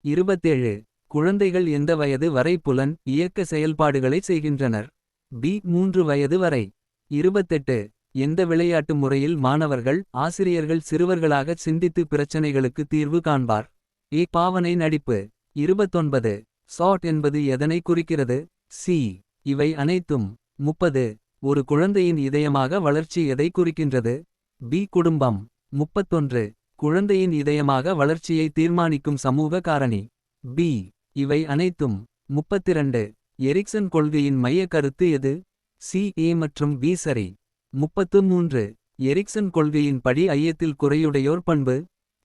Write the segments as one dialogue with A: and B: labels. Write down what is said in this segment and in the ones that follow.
A: 27. குழந்தைகள் எந்த வயது வரை புலன் இயக்க செயல்பாடுகளை செய்கின்றனர். பி 3 வயது வரை. 28. எந்த விளையாட்டு முறையில் மாணவர்கள் ஆசிரியர்கள் சிறுவர்களாகச் சிந்தித்து பிரச்சனைகளுக்கு தீர்வு காண்பார். ஏ பாவனை நடிப்பு. 29. சாட் என்பது எதனை குறிக்கிறது. சி இவை அனைத்தும். 30. ஒரு குழந்தையின் இதயமாக வளர்ச்சி எதை குறிக்கின்றது. பி குடும்பம். 31. குழந்தையின் இதயமாக வளர்ச்சியை தீர்மானிக்கும் சமூக காரணி. பி இவை அனைத்தும். 32. எரிக்சன் கொள்கையின் மைய கருத்து எது. சி ஏ மற்றும் பி சரி. 33. எரிக்சன் கொள்கையின் படி ஐயத்தில் குறையுடையோர் பண்பு.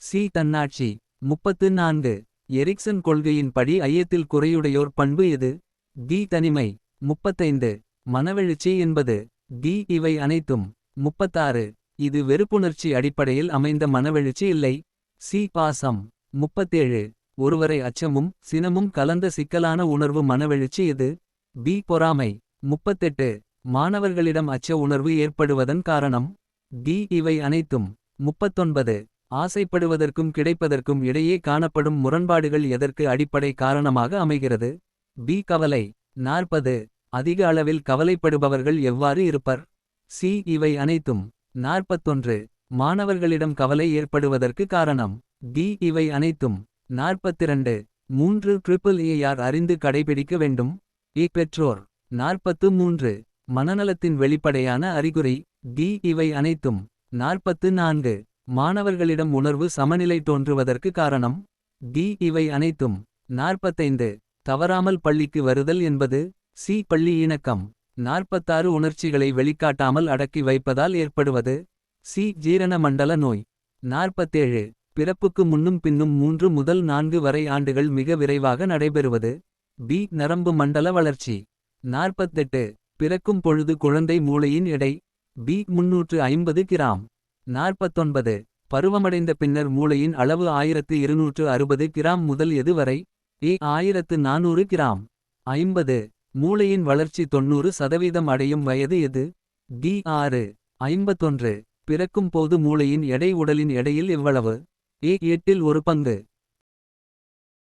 A: சி தன்னாட்சி. 34. எரிக்சன் கொள்கையின் படி ஐயத்தில் குறையுடையோர் பண்பு எது. டி தனிமை. 35. மனவெழுச்சி என்பது. டி இவை அனைத்தும். 36. இது வெறுப்புணர்ச்சி அடிப்படையில் அமைந்த மனவெழுச்சி இல்லை. சி பாசம். 37. ஒருவரை அச்சமும் சினமும் கலந்த சிக்கலான உணர்வு மனவெழுச்சி எது. பி பொறாமை. 38. மாணவர்களிடம் அச்ச உணர்வு ஏற்படுவதன் காரணம். டி இவை அனைத்தும். 39. ஆசைப்படுவதற்கும் கிடைப்பதற்கும் இடையே காணப்படும் முரண்பாடுகள் எதற்கு அடிப்படை காரணமாக அமைகிறது. பி கவலை. 40. அதிக அளவில் கவலைப்படுபவர்கள் எவ்வாறு இருப்பர். சி இவை அனைத்தும். 41. மாணவர்களிடம் கவலை ஏற்படுவதற்கு காரணம். டி இவை அனைத்தும். 42. 3 யார் அறிந்து கடைபிடிக்க வேண்டும். ஏ பெற்றோர். 43. மனநலத்தின் வெளிப்படையான அறிகுறி. டி இவை அனைத்தும். 44. மாணவர்களிடம் உணர்வு சமநிலை தோன்றுவதற்கு காரணம். டி இவை அனைத்தும். 45. தவறாமல் பள்ளிக்கு வருதல் என்பது. சி பள்ளி இணக்கம். 46. உணர்ச்சிகளை வெளிக்காட்டாமல் அடக்கி வைப்பதால் ஏற்படுவது. சி ஜீரண மண்டல நோய். 47. பிறப்புக்கு முன்னும் பின்னும் 3 முதல் 4 வரை ஆண்டுகள் மிக விரைவாக நடைபெறுவது. பி நரம்பு மண்டல வளர்ச்சி. 48. பிறக்கும் பொழுது குழந்தை மூளையின் எடை. B 350 gram. 49. பருவமடைந்த பின்னர் மூளையின் அளவு 1260 கிராம் முதல் எது வரை. ஏ 1400 கிராம். 50. மூளையின் வளர்ச்சி 90% அடையும் வயது எது. டி 6. 51. பிறக்கும் போது மூளையின் எடை உடலின் எடையில் எவ்வளவு. ஏ 8 1 பங்கு.